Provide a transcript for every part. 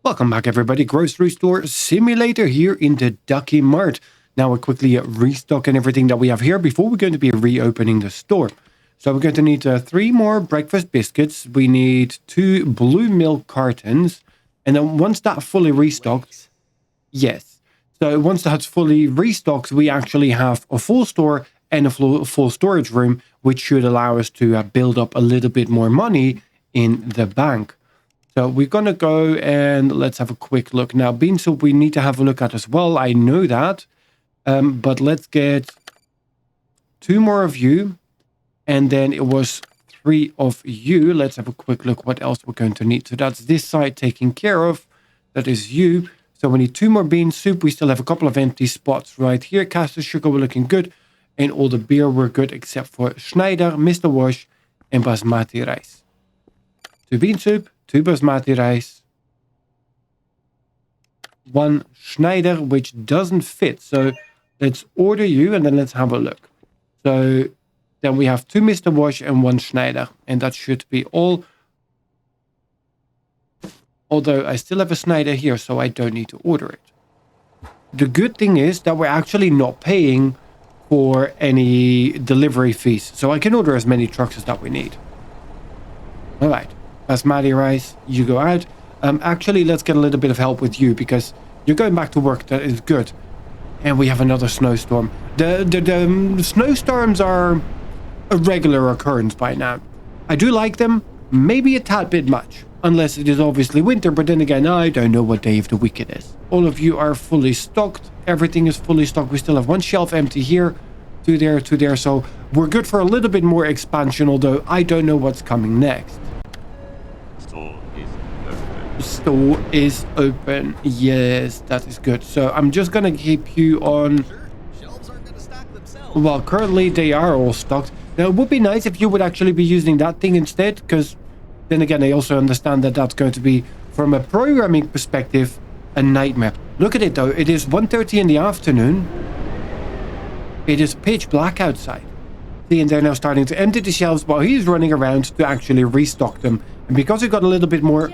Welcome back, everybody. Grocery store simulator here in the Duckie Mart. Now we're quickly restocking everything that we have here before we're going to be reopening the store. So we're going to need 3 more breakfast biscuits. We need 2 blue milk cartons. And then once that's fully restocked, yes. So once that's fully restocked, we actually have a full store and a full storage room, which should allow us to build up a little bit more money in the bank. So we're going to go and let's have a quick look. Now, bean soup we need to have a look at as well. I know that. But let's get 2 more of you. And then it was 3 of you. Let's have a quick look what else we're going to need. So that's this side taken care of. That is you. So we need 2 more bean soup. We still have a couple of empty spots right here. Caster sugar, we're looking good. And all the beer were good except for Schneider, Mr. Wash, and basmati rice. 2 bean soup. 2 basmati rice, 1 Schneider, which doesn't fit. So let's order you and then let's have a look. So then we have 2 Mr. Wash and 1 Schneider. And that should be all. Although I still have a Schneider here, so I don't need to order it. The good thing is that we're actually not paying for any delivery fees. So I can order as many trucks as that we need. All right. Basmati rice, you go out. Actually, let's get a little bit of help with you because you're going back to work. That is good. And we have another snowstorm. The snowstorms are a regular occurrence by now. I do like them, maybe a tad bit much. Unless it is obviously winter, but then again, I don't know what day of the week it is. All of you are fully stocked. Everything is fully stocked. We still have 1 shelf empty here. 2 there, 2 there. So we're good for a little bit more expansion, although I don't know what's coming next. Store is open. Yes, that is good. So I'm just gonna keep you on. Shelves aren't gonna stock themselves. Well, currently they are all stocked. Now it would be nice if you would actually be using that thing instead, because then again I also understand that that's going to be, from a programming perspective, a nightmare. Look at it though. It is 1:30 in the afternoon. It is pitch black outside. See, and they're now starting to empty the shelves while he's running around to actually restock them. And because we got a little bit more,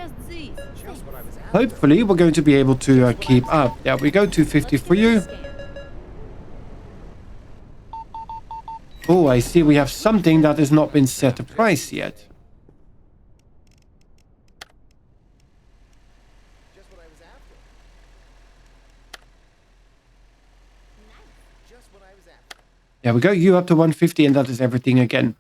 hopefully we're going to be able to keep up. There we go, 250 for you. Oh, I see we have something that has not been set a price yet. Just what I was after. Just what I was after. There we go, you up to 150 and that is everything again.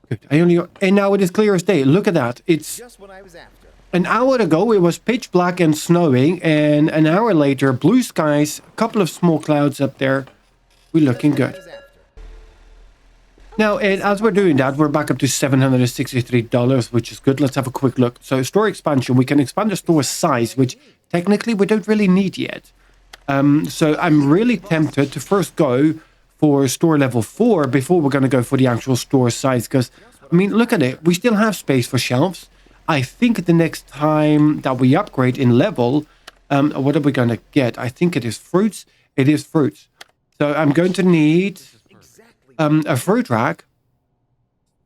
Good. And now it is clear as day. Look at that. It's Just what I was after. an hour ago it was pitch black and snowing, and an hour later blue skies, a couple of small clouds up there. We're looking good. Now, and as we're doing that, we're back up to $763, which is good. Let's have a quick look. So store expansion, we can expand the store size, which technically we don't really need yet. So I'm really tempted to first go for store level 4 before we're going to go for the actual store size. Because, I mean, look at it. We still have space for shelves. I think the next time that we upgrade in level, what are we going to get? I think it is fruits. It is fruits. So I'm going to need a fruit rack.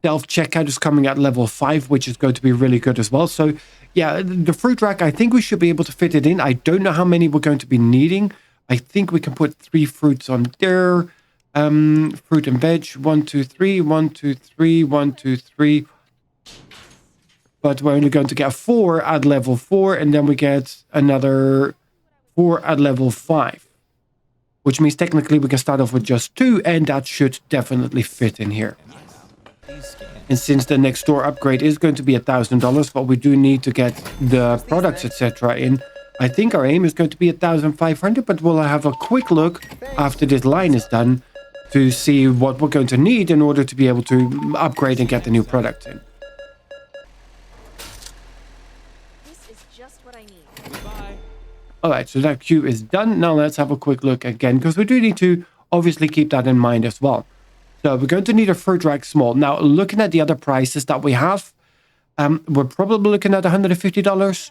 Self-checkout is coming at level 5, which is going to be really good as well. So yeah, the fruit rack, I think we should be able to fit it in. I don't know how many we're going to be needing. I think we can put 3 fruits on there. Fruit and veg, 1, 2, 3, 1, 2, 3, 1, 2, 3. But we're only going to get 4 at level 4, and then we get another 4 at level 5. Which means technically we can start off with just 2, and that should definitely fit in here. And since the next store upgrade is going to be $1,000, but we do need to get the products, etc. in, I think our aim is going to be 1,500, but we'll have a quick look after this line is done to see what we're going to need in order to be able to upgrade and get the new product in. All right, so that queue is done. Now let's have a quick look again, because we do need to obviously keep that in mind as well. So we're going to need a fruit rack small. Now, looking at the other prices that we have, we're probably looking at $150.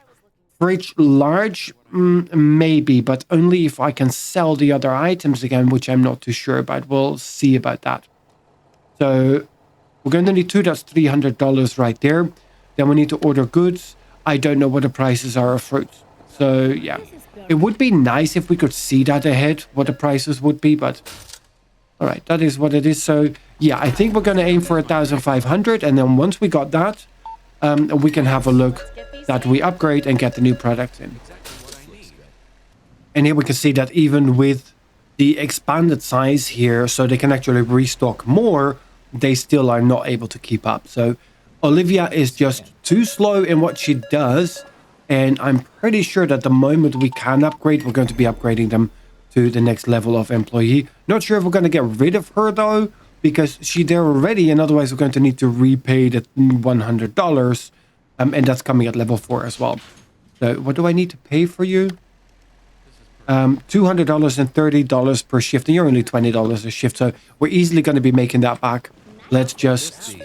Fridge large, maybe, but only if I can sell the other items again, which I'm not too sure about. We'll see about that. So we're going to need 2, that's $300 right there. Then we need to order goods. I don't know what the prices are of fruits. So yeah, it would be nice if we could see that ahead, what the prices would be, but all right, that is what it is. So yeah, I think we're going to aim for 1,500, and then once we got that, we can have a look that we upgrade and get the new products in. And here we can see that even with the expanded size here, so they can actually restock more, they still are not able to keep up. So Olivia is just too slow in what she does, and I'm pretty sure that the moment we can upgrade, we're going to be upgrading them to the next level of employee. Not sure if we're going to get rid of her though, because she's there already, and otherwise we're going to need to repay the $100, and that's coming at level 4 as well. So what do I need to pay for you? $200 and $30 per shift, and you're only $20 a shift, so we're easily going to be making that back. Let's just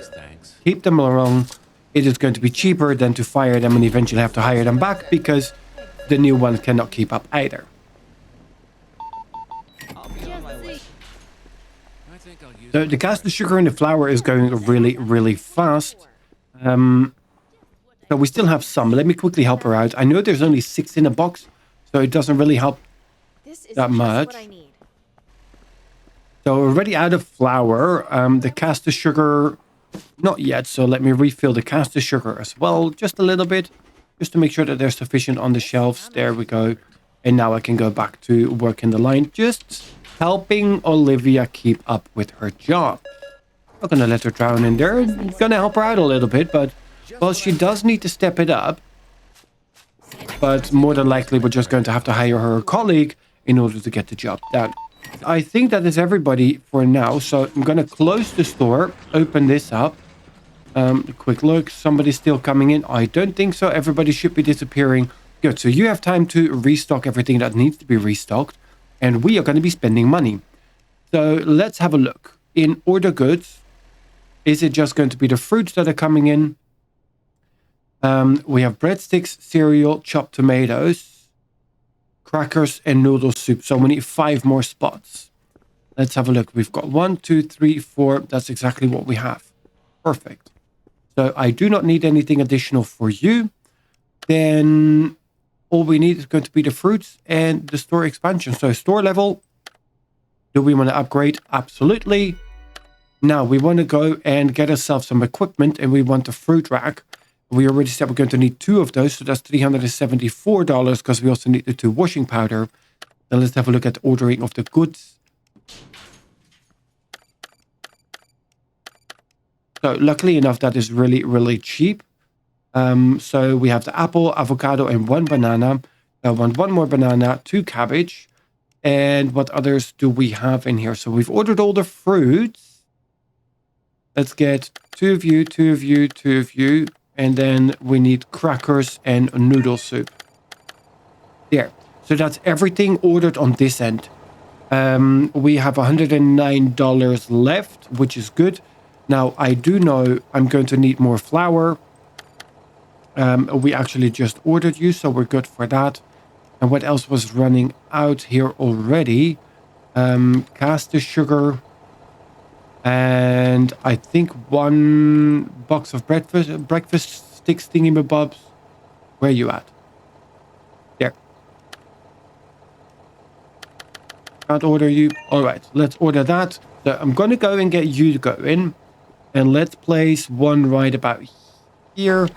keep them around. It is going to be cheaper than to fire them and eventually have to hire them back, because the new ones cannot keep up either. So the cast of sugar and the flour is going really, really fast. So we still have some. Let me quickly help her out. I know there's only 6 in a box, so it doesn't really help that much. So we're already out of flour. The cast of sugar, not yet. So let me refill the cast of sugar as well, just a little bit, just to make sure that there's sufficient on the shelves. There we go. And now I can go back to working the line, just helping Olivia keep up with her job. Not gonna let her drown in there. Gonna help her out a little bit, but well, she does need to step it up. But more than likely, we're just going to have to hire her colleague in order to get the job done. I think that is everybody for now. So I'm going to close the store, open this up. A quick look. Somebody's still coming in. I don't think so. Everybody should be disappearing. Good. So you have time to restock everything that needs to be restocked. And we are going to be spending money. So let's have a look. In order goods, is it just going to be the fruits that are coming in? We have breadsticks, cereal, chopped tomatoes, crackers, and noodle soup. So we need 5 more spots. Let's have a look. We've got 1, 2, 3, 4. That's exactly what we have. Perfect. So I do not need anything additional for you. Then all we need is going to be the fruits and the store expansion. So store level. Do we want to upgrade? Absolutely. Now we want to go and get ourselves some equipment, and we want a fruit rack. We already said we're going to need 2 of those, so that's $374 because we also need the 2 washing powder. Then let's have a look at ordering of the goods. So luckily enough, that is really, really cheap. So we have the apple, avocado, and 1 banana. I want 1 more banana, 2 cabbage. And what others do we have in here? So we've ordered all the fruits. Let's get 2 of you, 2 of you, 2 of you. And then we need crackers and noodle soup. There. So that's everything ordered on this end. We have $109 left, which is good. Now, I do know I'm going to need more flour. We actually just ordered you, so we're good for that. And what else was running out here already? Caster sugar. And I think 1 box of breakfast sticks thingy-mabobs. Where are you at? There. Can't order you. All right, let's order that. So I'm going to go and get you going. And let's place 1 right about here.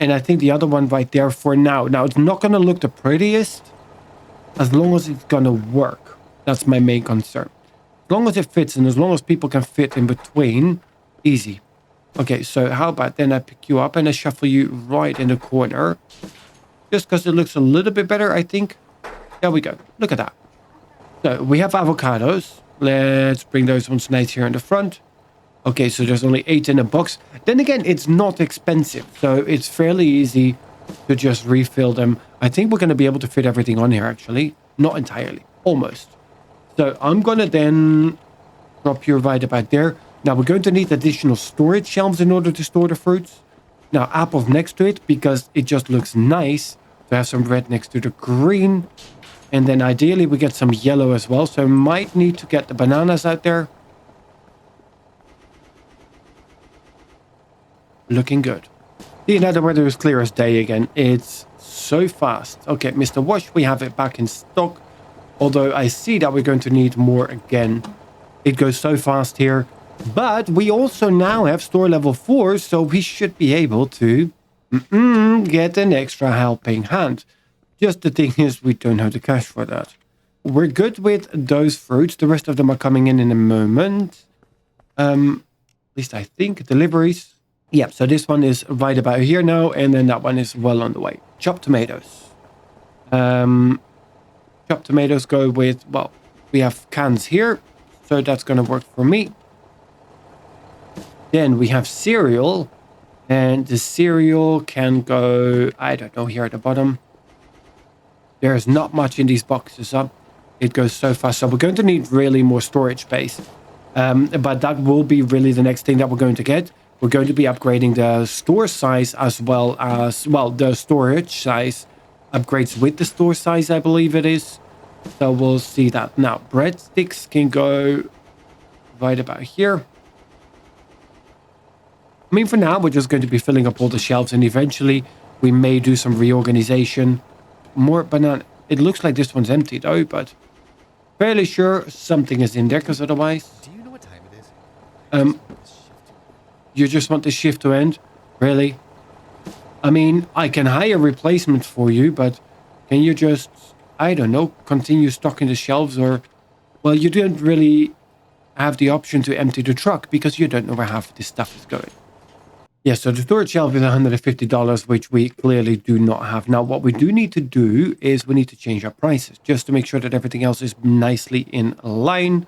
And I think the other one right there for now. Now, it's not going to look the prettiest as long as it's going to work. That's my main concern. As long as it fits and as long as people can fit in between, easy. Okay, so how about then I pick you up and I shuffle you right in the corner. Just because it looks a little bit better, I think. There we go. Look at that. So we have avocados. Let's bring those ones nice here in the front. Okay, so there's only 8 in a box. Then again, it's not expensive. So it's fairly easy to just refill them. I think we're going to be able to fit everything on here, actually. Not entirely. Almost. So I'm going to then drop you right about there. Now we're going to need additional storage shelves in order to store the fruits. Now apples next to it because it just looks nice to have some red next to the green. And then ideally we get some yellow as well. So I might need to get the bananas out there. Looking good. See, now the weather is clear as day again. It's so fast. Okay, Mr. Wash, we have it back in stock. Although I see that we're going to need more again. It goes so fast here. But we also now have store level 4, so we should be able to get an extra helping hand. Just the thing is, we don't have the cash for that. We're good with those fruits. The rest of them are coming in a moment. At least I think. Deliveries. Yeah, so this one is right about here now, and then that one is well on the way. Chopped tomatoes. Chopped tomatoes go with, well, we have cans here, so that's going to work for me. Then we have cereal, and the cereal can go, I don't know, here at the bottom. There's not much in these boxes up. It goes so fast, so we're going to need really more storage space. But that will be really the next thing that we're going to get. We're going to be upgrading the store size as well as, well, the storage size upgrades with the store size, I believe it is. So we'll see that. Now, breadsticks can go right about here. I mean, for now, we're just going to be filling up all the shelves, and eventually we may do some reorganization. More banana. It looks like this one's empty, though, but fairly sure something is in there, because otherwise... Do you know what time it is? You just want the shift to end? Really? I mean, I can hire replacements for you, but can you just, I don't know, continue stocking the shelves, or... Well, you don't really have the option to empty the truck, because you don't know where half of this stuff is going. Yeah, so the storage shelf is $150, which we clearly do not have. Now, what we do need to do is we need to change our prices just to make sure that everything else is nicely in line.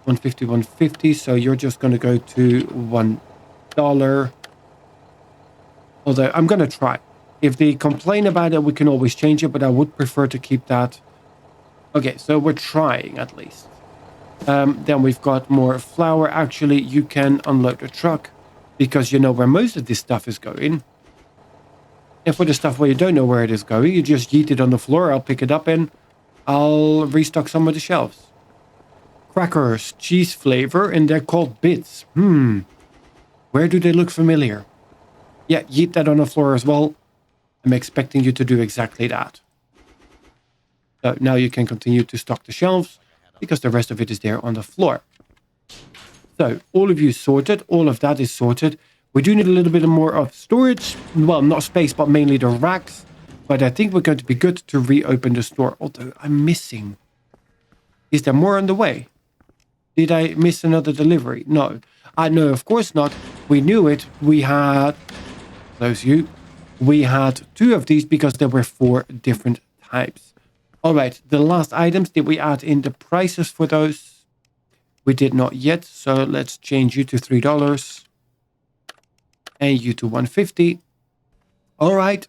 150, 150. So you're just going to go to $1. Although I'm going to try. If they complain about it, we can always change it, but I would prefer to keep that. Okay, so we're trying at least. Then we've got more flour. Actually, you can unload the truck, because you know where most of this stuff is going. And for the stuff where you don't know where it is going, you just yeet it on the floor. I'll pick it up and I'll restock some of the shelves. Crackers, cheese flavor, and they're called bits. Where do they look familiar? Yeah, yeet that on the floor as well. I'm expecting you to do exactly that. So now you can continue to stock the shelves, because the rest of it is there on the floor. So, all of you sorted. All of that is sorted. We do need a little bit more of storage. Well, not space, but mainly the racks. But I think we're going to be good to reopen the store. Although, I'm missing. Is there more on the way? Did I miss another delivery? No. No, of course not. We knew it. We had... Those you. We had 2 of these because there were 4 different types. All right. The last items. Did we add in the prices for those? We did not yet, so let's change you to $3 and you to $150. All right.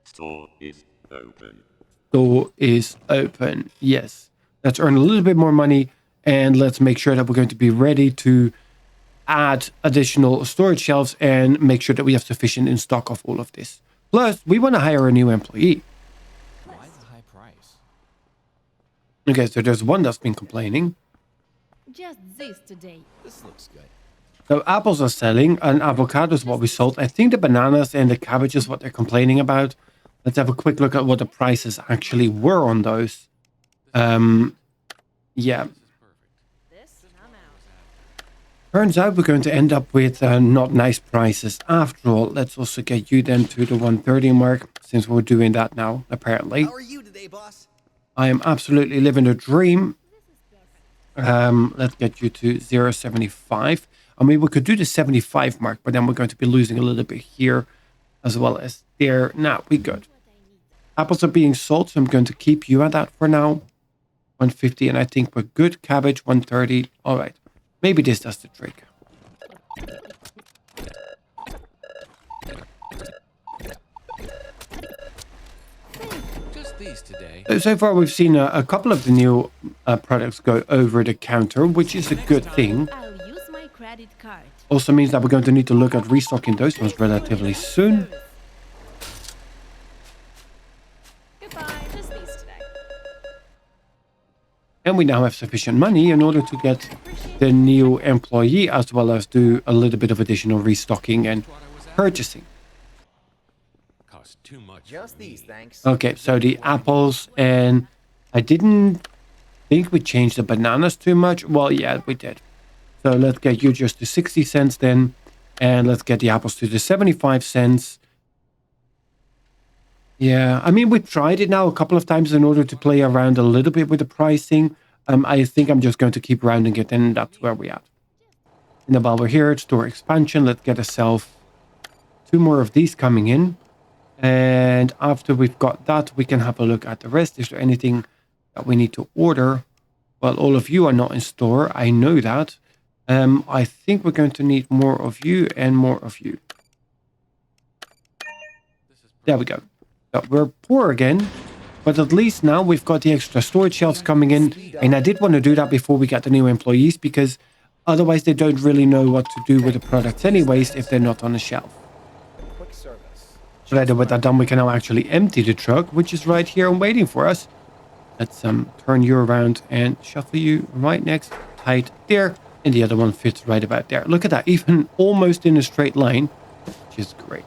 Store is open. Store is open. Yes. Let's earn a little bit more money, and let's make sure that we're going to be ready to add additional storage shelves and make sure that we have sufficient in stock of all of this. Plus, we want to hire a new employee. Why the high price? Okay, so there's one that's been complaining. Just this today. This looks good. So apples are selling, and avocado is what we sold. I think the bananas and the cabbage is what they're complaining about. Let's have a quick look at what the prices actually were on those. Yeah. This, I'm out. Turns out we're going to end up with not nice prices after all. Let's also get you then to the 130 mark, since we're doing that now, apparently. How are you today, boss? I am absolutely living a dream. Let's get you to 0.75. I mean, we could do the 75 mark, but then we're going to be losing a little bit here as well as there. Now, we good. Apples are being sold, so I'm going to keep you at that for now. 150, and I think we're good. Cabbage, 130. All right. Maybe this does the trick. Just these today. So far, we've seen a couple of the new products go over the counter, which is a good thing. I'll use my credit card. Also means that we're going to need to look at restocking those ones relatively soon. Goodbye. Just these today. And we now have sufficient money in order to get the new employee, as well as do a little bit of additional restocking and purchasing. Cost too much. Just for me. these, thanks. Okay, so the apples, and I didn't think we changed the bananas too much. Well, yeah, we did. So let's get you just to 60 cents then. And let's get the apples to the 75 cents. Yeah, I mean, we've tried it now a couple of times in order to play around a little bit with the pricing. I think I'm just going to keep rounding it, and that's where we're at. And then while we're here at store expansion, let's get ourselves 2 more of these coming in. And after we've got that, we can have a look at the rest. Is there anything that we need to order? Well, all of you are not in store. I know that. I think we're going to need more of you and more of you. There we go. So we're poor again, but at least now we've got the extra storage shelves coming in. And I did want to do that before we get the new employees, because otherwise they don't really know what to do with the products anyways if they're not on the shelf. Quick service. Right, with that done, we can now actually empty the truck, which is right here and waiting for us. Let's turn you around and shuffle you right next, tight there, and the other one fits right about there. Look at that, even almost in a straight line, which is great.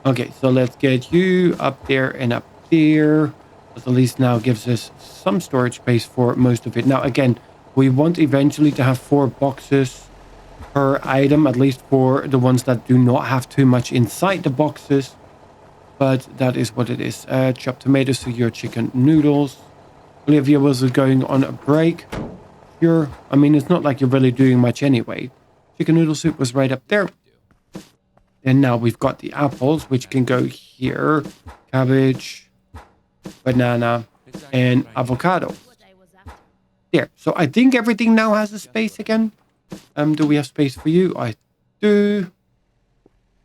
Okay, so let's get you up there and up there. That at least now gives us some storage space for most of it. Now, again, we want eventually to have 4 boxes per item, at least for the ones that do not have too much inside the boxes. But that is what it is. Chopped tomatoes to your chicken noodles. Olivia was going on a break. Here, I mean, it's not like you're really doing much anyway. Chicken noodle soup was right up there. And now we've got the apples, which can go here. Cabbage, banana, and avocado. There. So I think everything now has a space again. Do we have space for you? I do.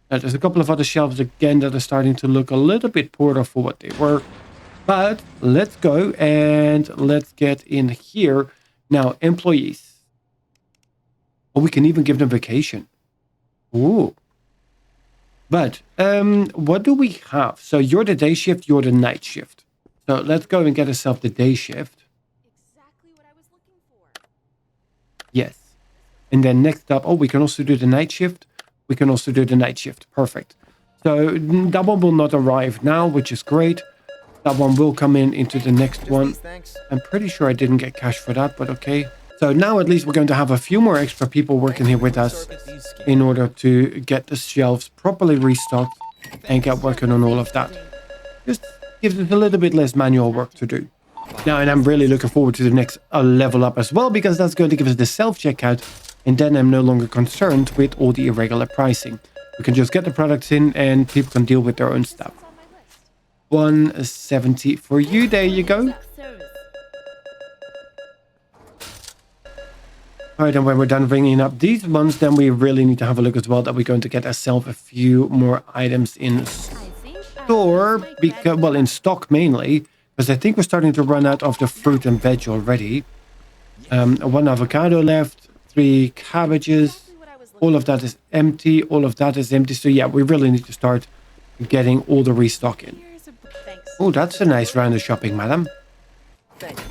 There's a couple of other shelves again that are starting to look a little bit poorer for what they were. But let's go and let's get in here. Now, employees. Oh, we can even give them vacation. Ooh. But what do we have? So you're the day shift, you're the night shift. So let's go and get ourselves the day shift. Exactly what I was looking for. Yes. And then next up, oh, we can also do the night shift. We can also do the night shift. Perfect. So that one will not arrive now, which is great. That one will come in into the next one. I'm pretty sure I didn't get cash for that, but okay. So now at least we're going to have a few more extra people working here with us in order to get the shelves properly restocked and get working on all of that. Just gives us a little bit less manual work to do. Now, and I'm really looking forward to the next level up as well, because that's going to give us the self-checkout, and then I'm no longer concerned with all the irregular pricing. We can just get the products in and people can deal with their own stuff. It's on my list. 170 for you. There you go. Service. All right, and when we're done bringing up these ones, then we really need to have a look as well that we're going to get ourselves a few more items in I think I store, used my because, credit well, in card. stock mainly, because I think we're starting to run out of the fruit and veg already. 1 avocado left, 3 cabbages. Exactly what I was All looking of that is empty. All of that is empty. So yeah, we really need to start getting all the restock in. for. Here's a thanks. Oh, that's a nice round of shopping, madam. Thank you.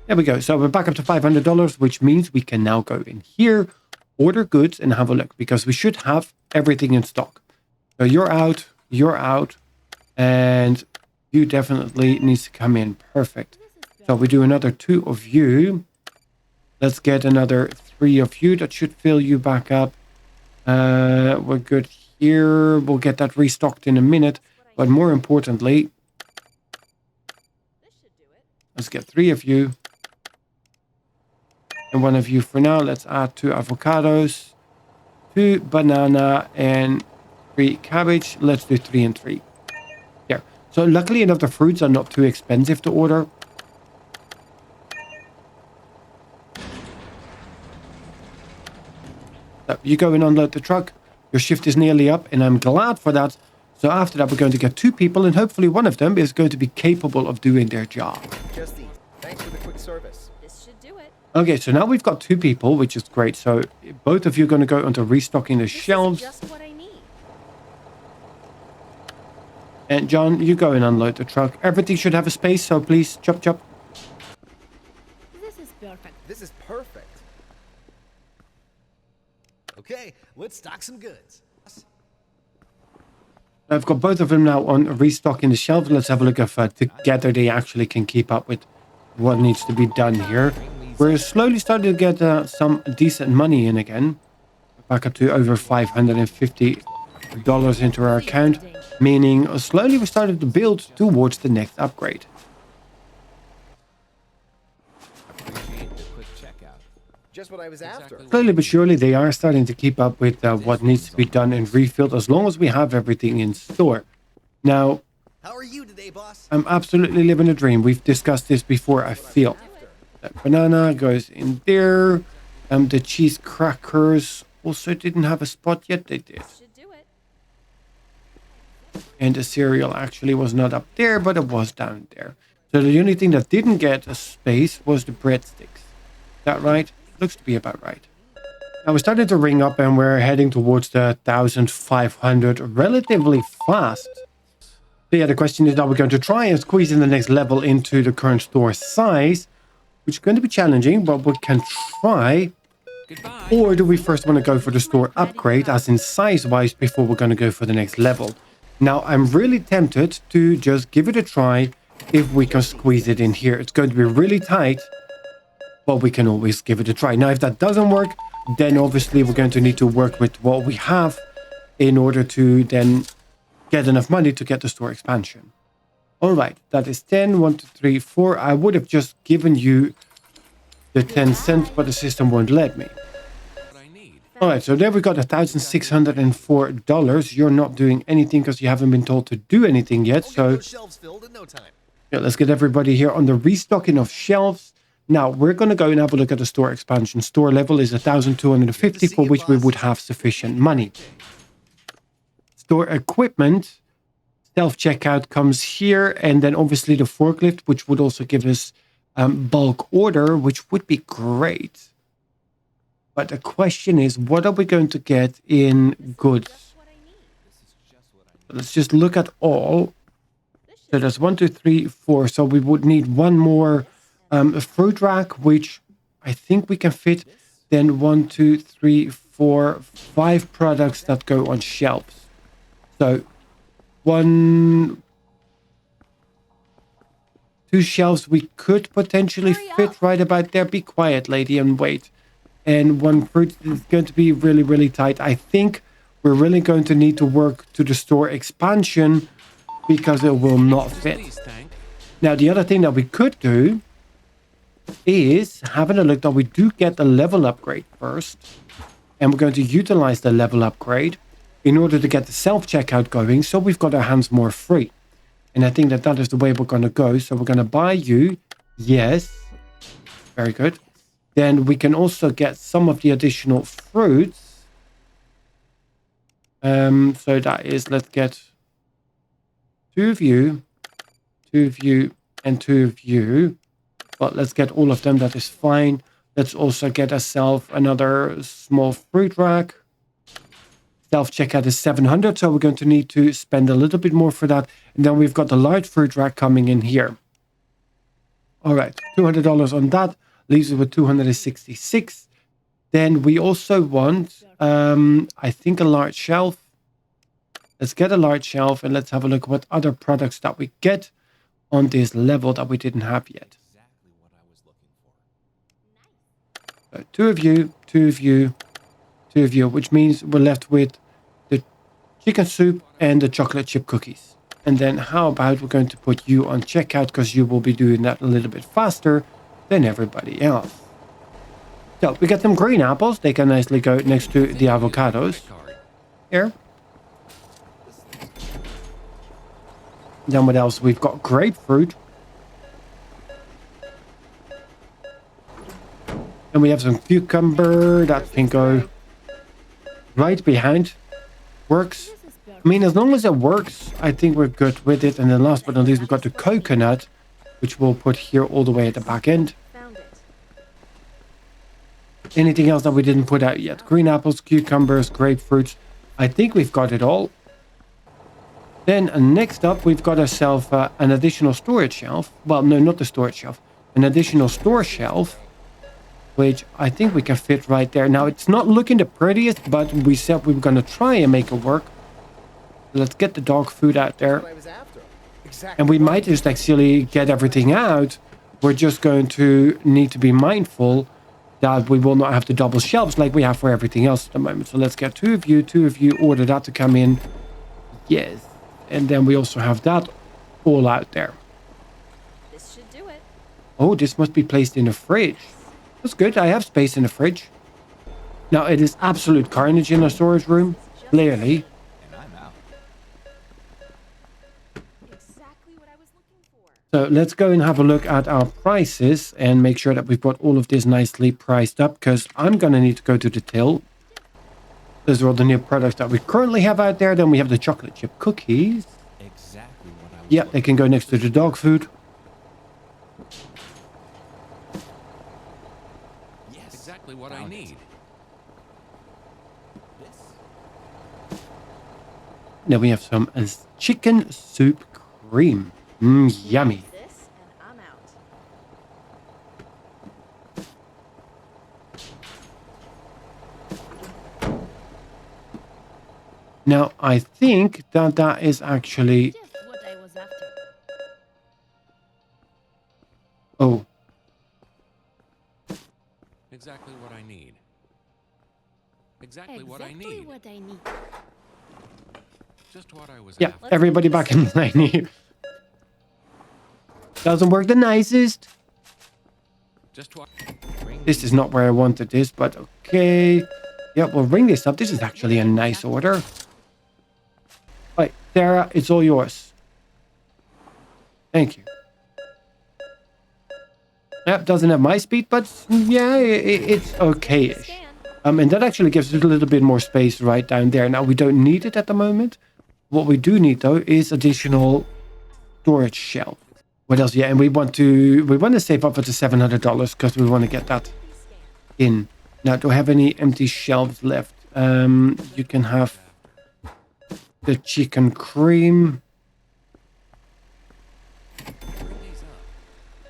There we go. So we're back up to $500, which means we can now go in here, order goods, and have a look, because we should have everything in stock. So you're out, and you definitely needs to come in. Perfect. So we do another 2 of you. Let's get another 3 of you. That should fill you back up. We're good here. We'll get that restocked in a minute. But more importantly, This should do it. let's get 3 of you. And 1 of you for now. Let's add 2 avocados, 2 banana, and 3 cabbage. Let's do 3 and 3. There. So luckily enough, the fruits are not too expensive to order. So you go and unload the truck. Your shift is nearly up, and I'm glad for that. So after that, we're going to get 2 people, and hopefully one of them is going to be capable of doing their job. Just these. Thanks for the quick service. This should do it. Okay, so now we've got 2 people, which is great. So both of you are going to go onto restocking the This shelves. is just what I need. And John, you go and unload the truck. Everything should have a space, so please, chop, chop. This is perfect. This is perfect. Okay, let's stock some goods. I've got both of them now on restocking the shelf. Let's have a look if together they actually can keep up with what needs to be done here. We're slowly starting to get some decent money in again. Back up to over $550 into our account, meaning slowly we started to build towards the next upgrade. Appreciate the quick checkout. Just what I was after. Slowly but surely they are starting to keep up with what needs to be done and refilled as long as we have everything in store. Now, How are you today, boss? I'm absolutely living a dream. We've discussed this before, I feel. That banana goes in there. The cheese crackers also didn't have a spot yet. They did. Should do it. And the cereal actually was not up there, but it was down there. So the only thing that didn't get a space was the breadsticks. Is that right? Looks to be about right. Now we're starting to ring up and we're heading towards the 1,500 relatively fast. So yeah, the question is, are we going to try and squeeze in the next level into the current store size? Which is going to be challenging, but we can try. Goodbye. Or do we first want to go for the store upgrade, as in size-wise, before we're going to go for the next level? Now, I'm really tempted to just give it a try if we can squeeze it in here. It's going to be really tight, but we can always give it a try. Now, if that doesn't work, then obviously we're going to need to work with what we have in order to then get enough money to get the store expansion. All right, that is 10, 1, 2, 3, 4. I would have just given you the 10 cents, but the system won't let me. What I need. All right, so there we got $1,604. You're not doing anything because you haven't been told to do anything yet. We'll get So those shelves filled in no time. yeah, let's get everybody here on the restocking of shelves. Now, we're going to go and have a look at the store expansion. Store level is 1,250, for which we would have sufficient money. Store equipment, self-checkout comes here, and then obviously the forklift, which would also give us bulk order, which would be great. But the question is, what are we going to get in goods? Just what I need. Let's just look at all. This should So there's 1, 2, 3, 4. So we would need one more fruit rack, which I think we can fit. Then 1, 2, 3, 4, 5 products that go on shelves. So 1, 2 shelves we could potentially Hurry fit up. right about there. Be quiet, lady, and wait. And 1 fruit is going to be really, really tight. I think we're really going to need to work to the store expansion because it will not fit. Please, thank. Now, the other thing that we could do is having a look that we do get the level upgrade first. And we're going to utilize the level upgrade in order to get the self-checkout going, so we've got our hands more free. And I think that that is the way we're going to go. So we're going to buy you. Yes. Very good. Then we can also get some of the additional fruits. So that is, let's get 2 of you, 2 of you, and 2 of you. But let's get all of them. That is fine. Let's also get ourselves another small fruit rack. Self-checkout is 700, so we're going to need to spend a little bit more for that. And then we've got the large fruit rack coming in here. All right, $200 on that. Leaves us with 266. Then we also want, I think, a large shelf. Let's get a large shelf and let's have a look what other products that we get on this level that we didn't have yet. Exactly what I was looking for. So 2 of you, 2 of you, 2 of you, which means we're left with the chicken soup and the chocolate chip cookies. And then how about we're going to put you on checkout because you will be doing that a little bit faster than everybody else. So we got some green apples. They can nicely go next to the avocados. Card. Here. Then what else? We've got grapefruit. And we have some cucumber. That can go right behind. Works. This is perfect. I mean, as long as it works, I think we're good with it. And then last but not least, we've got the coconut, which we'll put here all the way at the back end. Found it. Anything else that we didn't put out yet? Green apples, cucumbers, grapefruits. I think we've got it all. Then next up, we've got ourselves an additional storage shelf. Well, no, not the storage shelf. An additional store shelf, which I think we can fit right there. Now, it's not looking the prettiest, but we said we were going to try and make it work. Let's get the dog food out there. What I was after. Exactly. And we might just actually get everything out. We're just going to need to be mindful that we will not have the double shelves like we have for everything else at the moment. So let's get two of you, order that to come in. Yes. And then we also have that all out there. This should do it. Oh, this must be placed in the fridge. That's good. I have space in the fridge. Now, it is absolute carnage in our storage room. Clearly. And I'm out. Exactly what I was looking for. So let's go and have a look at our prices and make sure that we've got all of this nicely priced up, because I'm going to need to go to the till. Those are all the new products that we currently have out there. Then we have the chocolate chip cookies. Exactly what I was Yeah, they can go next to the dog food. Yes. Exactly what I Found it. need. This. Then we have some chicken soup cream. Yummy. This and I'm out. Now, I think that that is actually... Just what I was after. Oh, Exactly what I need. Exactly what I need. What I need. Just what I was yeah, after. everybody back in line here. Doesn't work the nicest. Just what. This is not where I wanted this, but okay. Yeah, we'll ring this up. This is actually a nice order. Right, Sarah, it's all yours. Thank you. Yep, doesn't have my speed, but yeah, it's okay-ish. And that actually gives us a little bit more space right down there. Now, we don't need it at the moment. What we do need, though, is additional storage shelf. What else? Yeah, and we want to save up for the $700 because we want to get that in. Now, do I have any empty shelves left? You can have the chicken cream.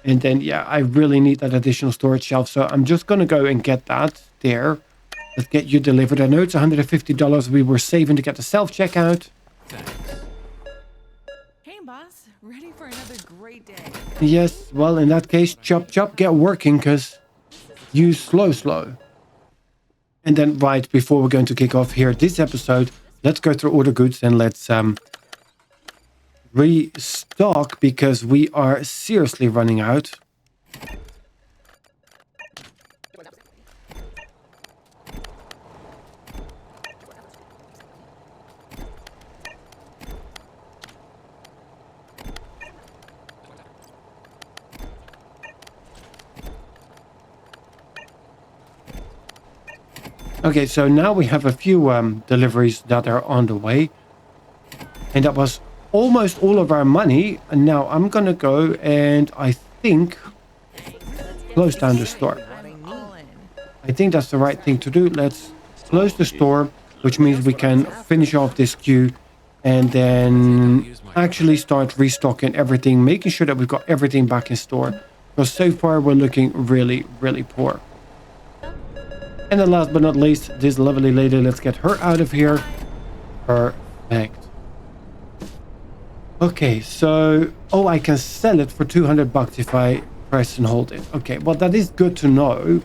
And then, yeah, I really need that additional storage shelf. So I'm just going to go and get that there. Let's get you delivered. I know it's $150 we were saving to get the self-checkout. Thanks. Hey, boss. Ready for another great day. Yes, well, in that case, chop, chop, get working, because use slow. And then right before we're going to kick off here this episode, let's go through order goods and let's restock, because we are seriously running out. Okay, so now we have a few deliveries that are on the way. And that was almost all of our money. And now I'm going to go and I think close down the store. I'm all in. I think that's the right thing to do. Let's close the store, which means we can finish off this queue and then actually start restocking everything, making sure that we've got everything back in store. Because so far we're looking really, really poor. And then last but not least, this lovely lady, let's get her out of here. Perfect. Okay, so, oh, I can sell it for $200 if I press and hold it. Okay, well, that is good to know.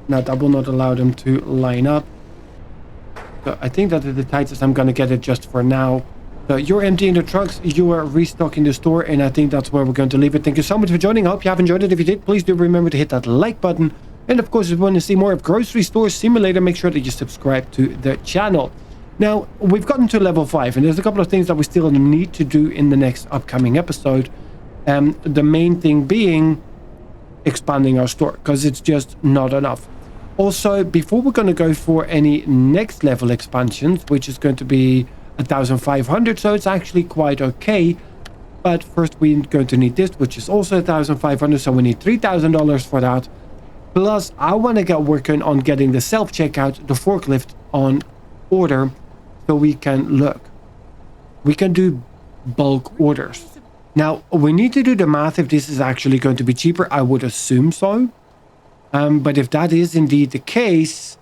Now, that will not allow them to line up. So I think that is the tightest I'm going to get it just for now. So you're emptying the trucks, you are restocking the store, and I think that's where we're going to leave it. Thank you so much for joining. I hope you have enjoyed it. If you did, please do remember to hit that like button. And of course, if you want to see more of Grocery Store Simulator, make sure that you subscribe to the channel. Now, we've gotten to level 5, and there's a couple of things that we still need to do in the next upcoming episode. The main thing being expanding our store, because it's just not enough. Also, before we're going to go for any next level expansions, which is going to be 1,500, so it's actually quite okay. But first, we're going to need this, which is also 1,500, so we need $3,000 for that. Plus, I want to get working on getting the self-checkout, the forklift on order, so we can do bulk orders. Now, we need to do the math if this is actually going to be cheaper. I would assume so. But if that is indeed the case,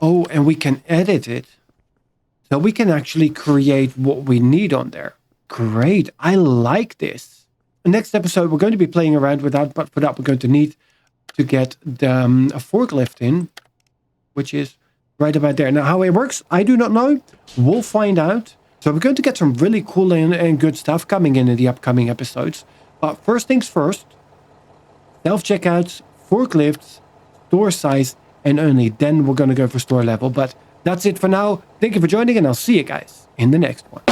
Oh, and we can edit it. So we can actually create what we need on there. Great. I like this. Next episode, we're going to be playing around with that. But for that, we're going to need to get the a forklift in, which is right about there. Now, how it works, I do not know. We'll find out. So we're going to get some really cool and good stuff coming in the upcoming episodes. But first things first, self-checkouts, forklifts, store size, and only then we're going to go for store level. But that's it for now. Thank you for joining, and I'll see you guys in the next one.